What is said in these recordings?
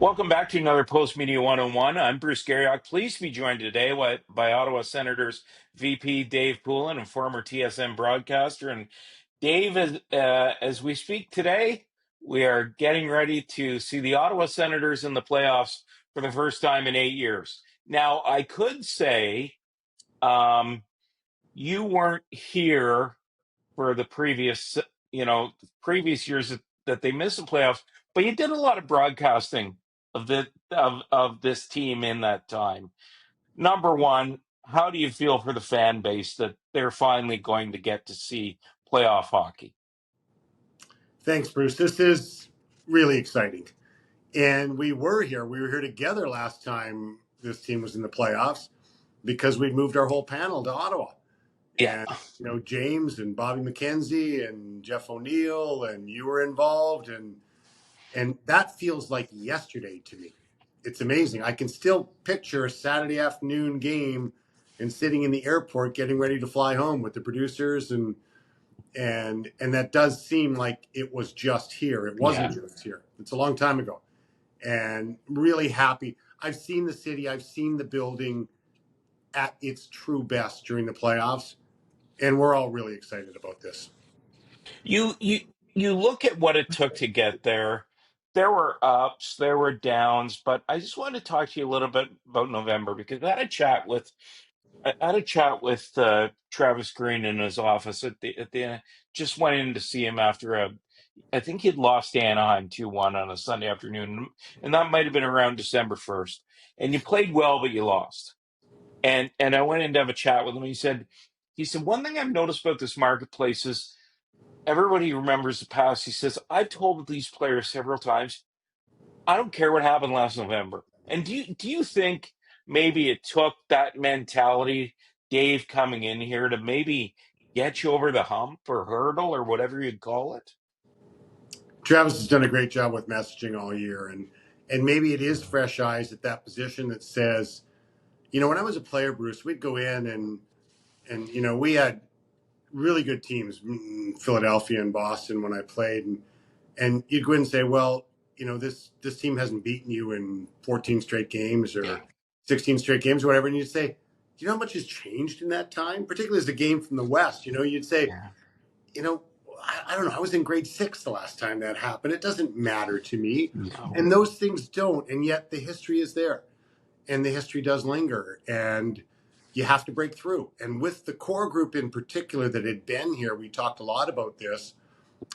Welcome back to another Post Media 101. I'm Bruce Garrioch. Pleased to be joined today by Ottawa Senators VP Dave Poulin, a former TSN broadcaster. And Dave, as we speak today, we are getting ready to see the Ottawa Senators in the playoffs for the first time in 8 years. Now, I could say you weren't here for the previous years that they missed the playoffs, but you did a lot of broadcasting of this team in that time. Number one, how do you feel for the fan base that they're finally going to get to see playoff hockey? Thanks, Bruce. This is really exciting. And we were here. We were here together last time this team was in the playoffs because we'd moved our whole panel to Ottawa. Yeah. And, James and Bobby McKenzie and Jeff O'Neill and you were involved. And that feels like yesterday to me. It's amazing. I can still picture a Saturday afternoon game and sitting in the airport getting ready to fly home with the producers and that does seem like it was just here. It wasn't just here. It's a long time ago. And really happy. I've seen the city. I've seen the building at its true best during the playoffs. And we're all really excited about this. You look at what it took to get there. There were ups, there were downs, but I just wanted to talk to you a little bit about November because I had a chat with Travis Green in his office at the end. Just went in to see him after I think he'd lost to Anaheim 2-1 on a Sunday afternoon, and that might have been around December 1st. And you played well, but you lost. And I went in to have a chat with him. He said one thing I've noticed about this marketplace is everybody remembers the past. He says I've told these players several times I don't care what happened last November. And do you think maybe it took that mentality, Dave, coming in here to maybe get you over the hump or hurdle or whatever you'd call it? Travis has done a great job with messaging all year. And maybe it is fresh eyes at that position that says, when I was a player, Bruce, we'd go in and we had really good teams, Philadelphia and Boston when I played. And you'd go in and say, well, this team hasn't beaten you in 14 straight games or 16 straight games or whatever. And you'd say, do you know how much has changed in that time? Particularly as the game from the West, you'd say, I don't know. I was in grade 6 the last time that happened. It doesn't matter to me. No. And those things don't. And yet the history is there and the history does linger and you have to break through. And with the core group in particular that had been here, we talked a lot about this.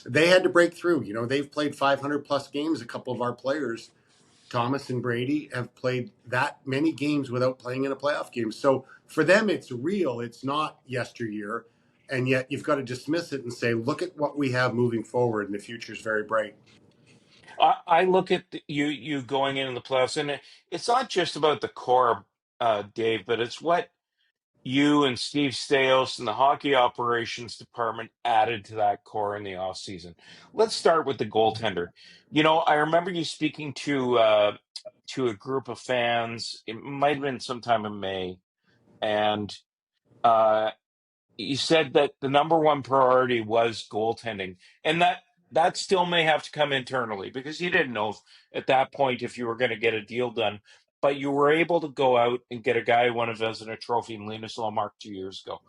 They had to break through. They've played 500 plus games. A couple of our players, Thomas and Brady, have played that many games without playing in a playoff game. So for them, it's real. It's not yesteryear. And yet you've got to dismiss it and say, look at what we have moving forward, and the future is very bright. I look at you going into the playoffs, and it's not just about the core, Dave, but it's what you and Steve Staios and the hockey operations department added to that core in the offseason. Let's start with the goaltender. I remember you speaking to a group of fans. It might have been sometime in May, and uh, you said that the number one priority was goaltending, and that still may have to come internally because you didn't know at that point if you were going to get a deal done. But you were able to go out and get a guy who won a Vezina Trophy in Linus Ullmark 2 years ago.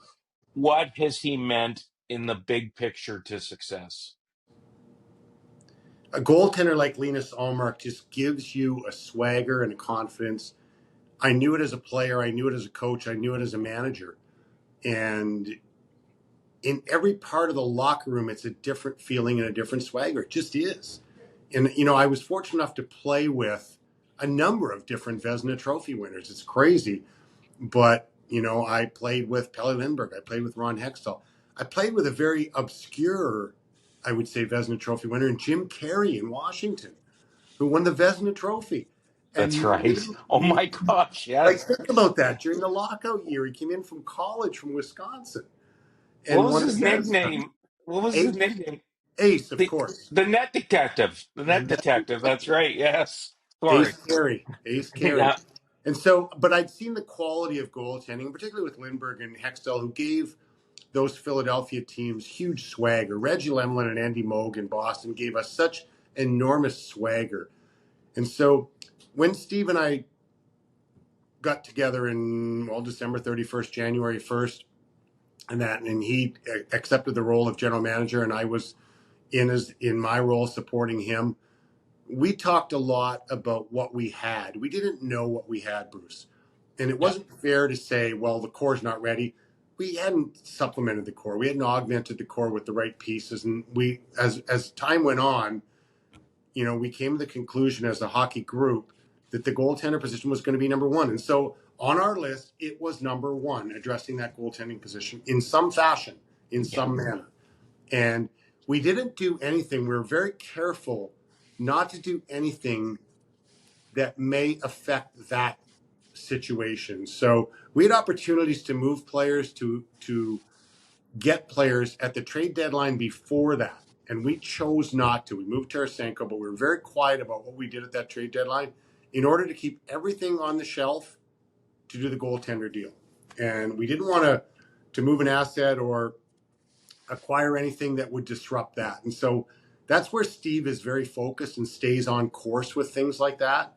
What has he meant in the big picture to success? A goaltender like Linus Ullmark just gives you a swagger and a confidence. I knew it as a player. I knew it as a coach. I knew it as a manager. And in every part of the locker room, it's a different feeling and a different swagger. It just is. And, I was fortunate enough to play with a number of different Vezina Trophy winners. It's crazy. But, I played with Pelle Lindbergh. I played with Ron Hextall. I played with a very obscure, I would say, Vezina Trophy winner, and Jim Carey in Washington, who won the Vezina Trophy. That's And right. Oh my gosh, like, yes. think about that. During the lockout year, he came in from college from Wisconsin What and was won a his Vezina. nickname? What was his nickname? Ace, of The course. the net detective. The net detective. That's right. Yes. Sorry. Ace Carey. Ace Carey. Yeah. And so, but I'd seen the quality of goaltending, particularly with Lindbergh and Hextall, who gave those Philadelphia teams huge swagger. Reggie Lemelin and Andy Moog in Boston gave us such enormous swagger. And so when Steve and I got together in, well, December 31st, January 1st, and he accepted the role of general manager, and I was in my role supporting him. We talked a lot about what we had. We didn't know what we had, Bruce. And it Yeah. wasn't fair to say, well, the core's not ready. We hadn't supplemented the core. We hadn't augmented the core with the right pieces. And we, as time went on, we came to the conclusion as a hockey group that the goaltender position was going to be number one. And so on our list, it was number one, addressing that goaltending position in some fashion, in Yeah. some manner. And we didn't do anything. We were very careful not to do anything that may affect that situation. So we had opportunities to move players, to get players at the trade deadline before that, and we chose not to. We moved Tarasenko, but we were very quiet about what we did at that trade deadline in order to keep everything on the shelf to do the goaltender deal. And we didn't want to move an asset or acquire anything that would disrupt that. And so that's where Steve is very focused and stays on course with things like that.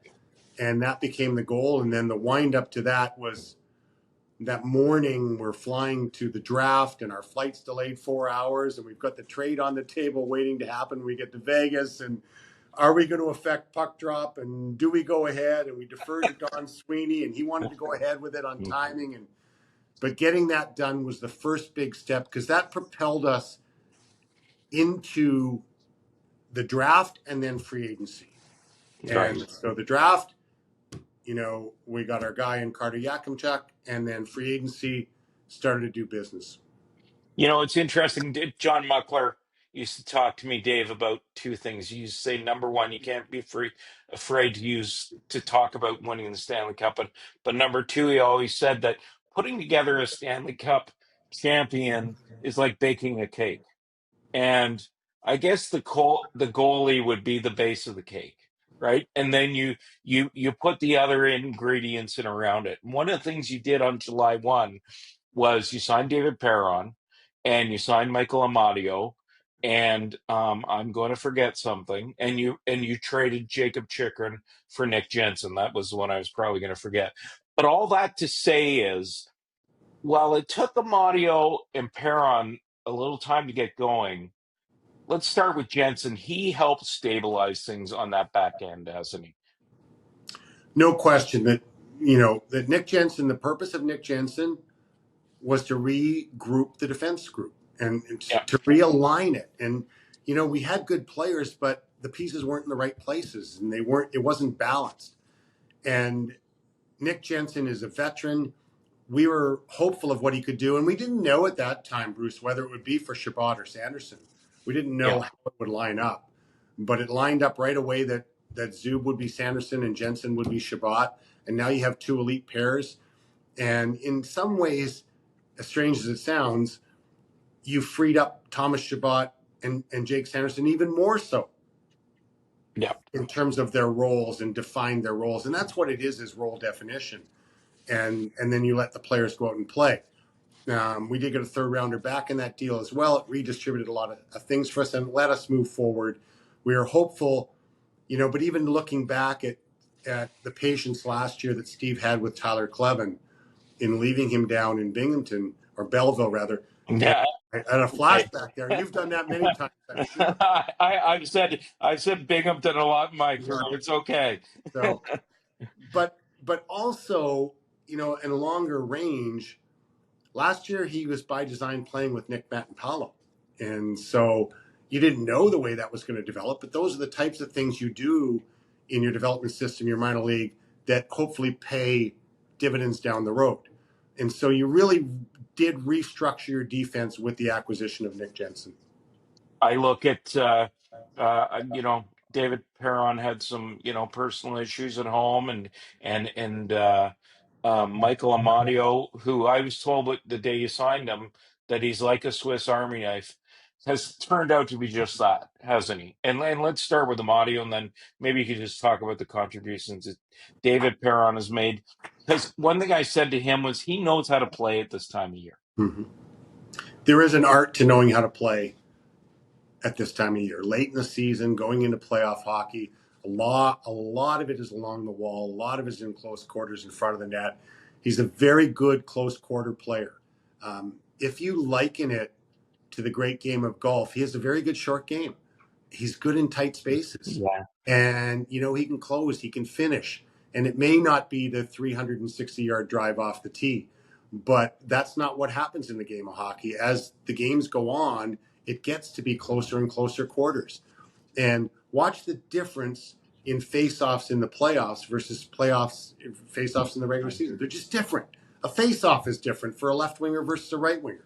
And that became the goal. And then the wind up to that was that morning we're flying to the draft and our flight's delayed 4 hours and we've got the trade on the table waiting to happen. We get to Vegas, and are we going to affect puck drop, and do we go ahead? And we deferred to Don Sweeney, and he wanted to go ahead with it on timing. But getting that done was the first big step, because that propelled us into the draft and then free agency. Right. And so the draft, we got our guy in Carter Yakimchuk, and then free agency started to do business. It's interesting. John Muckler used to talk to me, Dave, about two things. He used to say, number one, you can't be afraid to talk about winning the Stanley Cup. But number two, he always said that putting together a Stanley Cup champion is like baking a cake. And I guess the goalie would be the base of the cake, right? And then you put the other ingredients in around it. And one of the things you did on July 1 was you signed David Perron and you signed Michael Amadio, and I'm going to forget something, and you traded Jacob Chikrin for Nick Jensen. That was the one I was probably going to forget. But all that to say is, while it took Amadio and Perron a little time to get going, let's start with Jensen. He helped stabilize things on that back end, hasn't he? No question that Nick Jensen, the purpose of Nick Jensen was to regroup the defense group and Yeah. to realign it. And we had good players, but the pieces weren't in the right places, and it wasn't balanced. And Nick Jensen is a veteran. We were hopeful of what he could do, and we didn't know at that time, Bruce, whether it would be for Shabbat or Sanderson. We didn't Yeah. know how it would line up, but it lined up right away that Zub would be Sanderson and Jensen would be Shabbat, and now you have two elite pairs. And in some ways, as strange as it sounds, you freed up Thomas Shabbat and Jake Sanderson even more so Yeah. in terms of their roles, and defined their roles. And that's what it is role definition. And then you let the players go out and play. We did get a third rounder back in that deal as well. It redistributed a lot of things for us and let us move forward. We are hopeful, but even looking back at the patience last year that Steve had with Tyler Clevin in leaving him down in Binghamton, or Belleville rather, and Yeah. I had a flashback there. You've done that many times, I'm sure. I've said Binghamton a lot in my Yeah. career. It's okay. So, but also, in a longer range, last year he was by design playing with Nick Matt and so you didn't know the way that was going to develop. But those are the types of things you do in your development system, your minor league, that hopefully pay dividends down the road. And so you really did restructure your defense with the acquisition of Nick Jensen. I look at David Perron had some personal issues at home, and Michael Amadio, who I was told the day you signed him that he's like a Swiss Army knife, has turned out to be just that, hasn't he? And let's start with Amadio, and then maybe you could just talk about the contributions that David Perron has made. Because one thing I said to him was he knows how to play at this time of year. Mm-hmm. There is an art to knowing how to play at this time of year, late in the season, going into playoff hockey. A lot of it is along the wall. A lot of it is in close quarters in front of the net. He's a very good close quarter player. If you liken it to the great game of golf, he has a very good short game. He's good in tight spaces, Yeah. and he can close, he can finish, and it may not be the 360-yard drive off the tee, but that's not what happens in the game of hockey. As the games go on, it gets to be closer and closer quarters. And watch the difference in face-offs in the playoffs versus face-offs in the regular season. They're just different. A face-off is different for a left winger versus a right winger.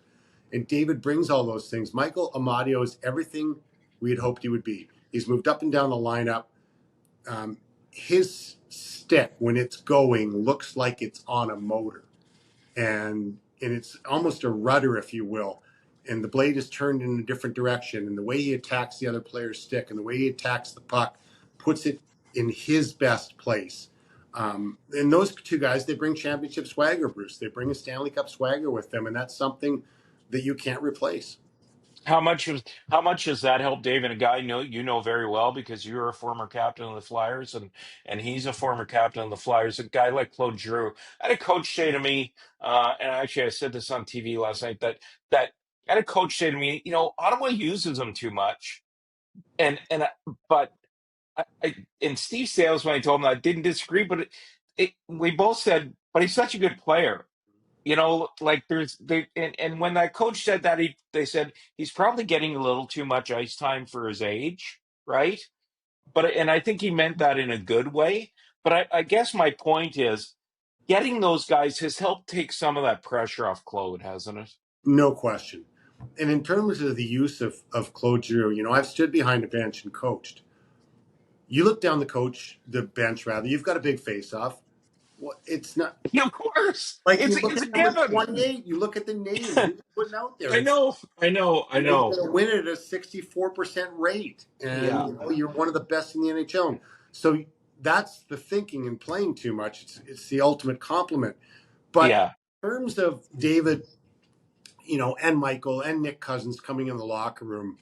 And David brings all those things. Michael Amadio is everything we had hoped he would be. He's moved up and down the lineup. His stick, when it's going, looks like it's on a motor. And it's almost a rudder, if you will. And the blade is turned in a different direction. And the way he attacks the other player's stick and the way he attacks the puck puts it in his best place. And those two guys, they bring championship swagger, Bruce. They bring a Stanley Cup swagger with them. And that's something that you can't replace. How much does that help, David? A guy you know very well because you're a former captain of the Flyers, and he's a former captain of the Flyers. A guy like Claude Giroux. I had a coach say to me, and actually I said this on TV last night that I had a coach say to me, Ottawa uses him too much, but and Steve Sales, when I told him that, didn't disagree, but we both said, but he's such a good player. Like and when that coach said that, they said he's probably getting a little too much ice time for his age, right? And I think he meant that in a good way. But I guess my point is getting those guys has helped take some of that pressure off Claude, hasn't it? No question. And in terms of the use of Claude Giroux, I've stood behind a bench and coached. You look down the bench rather, you've got a big face off. Well, it's not Yeah, of course, like you look it's a at number given. 28, you look at the name, who's putting out there. I know, I know, I He's know. going to win it at a 64% rate. And Yeah, you're one of the best in the NHL. So that's the thinking and playing too much. It's the ultimate compliment. But yeah. in terms of David, and Michael and Nick Cousins coming in the locker room,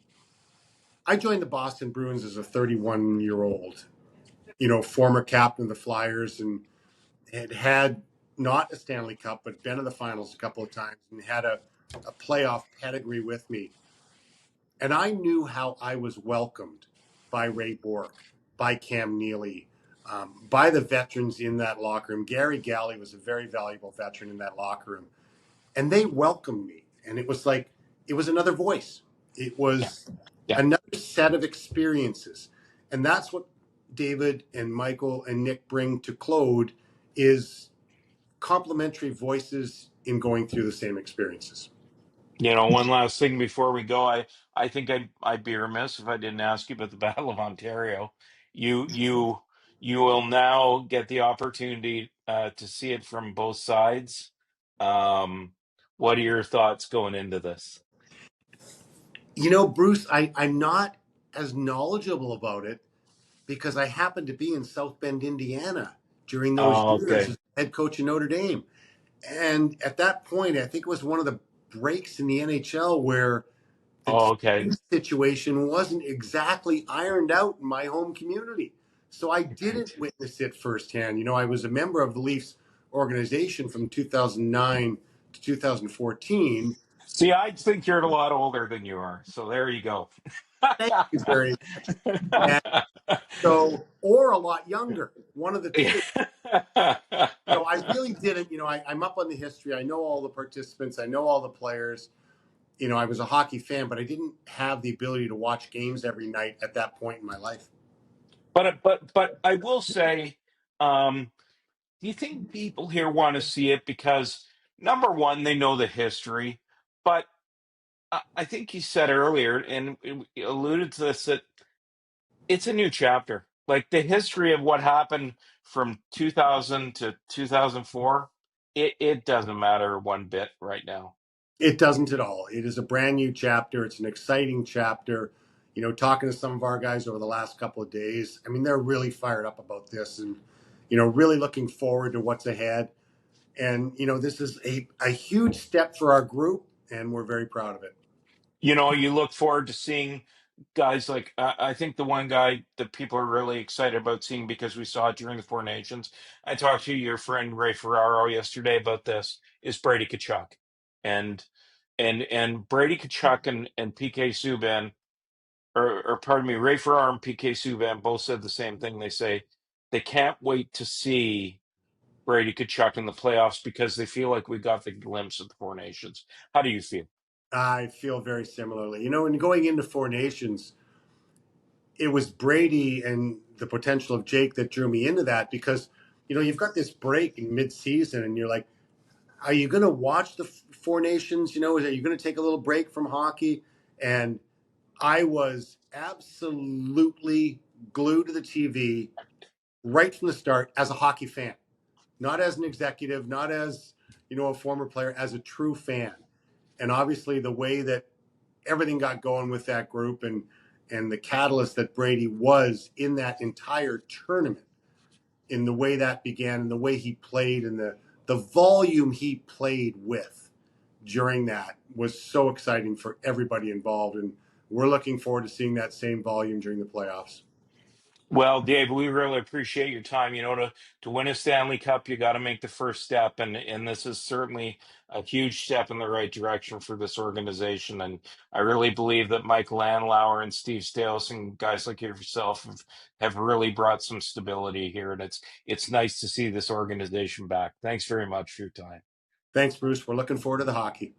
I joined the Boston Bruins as a 31-year-old, former captain of the Flyers, and had not a Stanley Cup, but been in the finals a couple of times and had a playoff pedigree with me. And I knew how I was welcomed by Ray Bourque, by Cam Neely, by the veterans in that locker room. Gary Galley was a very valuable veteran in that locker room. And they welcomed me. And it was like, it was another voice. It Yeah. was Yeah. another set of experiences. And that's what David and Michael and Nick bring to Claude is complementary voices in going through the same experiences. One last thing before we go, I think I'd be remiss if I didn't ask you about the Battle of Ontario. You you you will now get the opportunity to see it from both sides. Um, what are your thoughts going into this? Bruce, I'm not as knowledgeable about it because I happened to be in South Bend, Indiana during those Oh, years okay. as head coach of Notre Dame. And at that point, I think it was one of the breaks in the NHL where the Oh, okay. TV situation wasn't exactly ironed out in my home community. So I Right. didn't witness it firsthand. I was a member of the Leafs organization from 2009 to 2014. See, I think you're a lot older than you are, so there you go. Thank you very much. And so, or a lot younger, one of the two. So I really didn't, I'm up on the history. I know all the participants. I know all the players. I was a hockey fan, but I didn't have the ability to watch games every night at that point in my life. But I will say, um, do you think people here want to see it because number one, they know the history, but I think you said earlier and it alluded to this that it's a new chapter. Like the history of what happened from 2000 to 2004, it doesn't matter one bit right now. It doesn't at all. It is a brand new chapter. It's an exciting chapter. Talking to some of our guys over the last couple of days, I mean, they're really fired up about this and, really looking forward to what's ahead. And, this is a huge step for our group, and we're very proud of it. You look forward to seeing guys like I think the one guy that people are really excited about seeing because we saw it during the Four Nations. I talked to your friend Ray Ferraro yesterday about this. Is Brady Tkachuk, and Brady Tkachuk and PK Subban, or pardon me, Ray Ferraro and PK Subban both said the same thing. They say they can't wait to see Brady Tkachuk in the playoffs because they feel like we got the glimpse of the Four Nations. How do you feel? I feel very similarly. You know, when going into Four Nations, it was Brady and the potential of Jake that drew me into that because, you know, you've got this break in mid-season and you're like, are you going to watch the Four Nations? You know, are you going to take a little break from hockey? And I was absolutely glued to the TV right from the start as a hockey fan, not as an executive, not as, you know, a former player, as a true fan. And obviously the way that everything got going with that group and the catalyst that Brady was in that entire tournament, in the way that began and the way he played and the volume he played with during that was so exciting for everybody involved. And we're looking forward to seeing that same volume during the playoffs. Well, Dave, we really appreciate your time. You know, to win a Stanley Cup, you got to make the first step, and this is certainly a huge step in the right direction for this organization. And I really believe that Mike Landauer and Steve Stales and guys like yourself have really brought some stability here, and it's nice to see this organization back. Thanks very much for your time. Thanks, Bruce. We're looking forward to the hockey.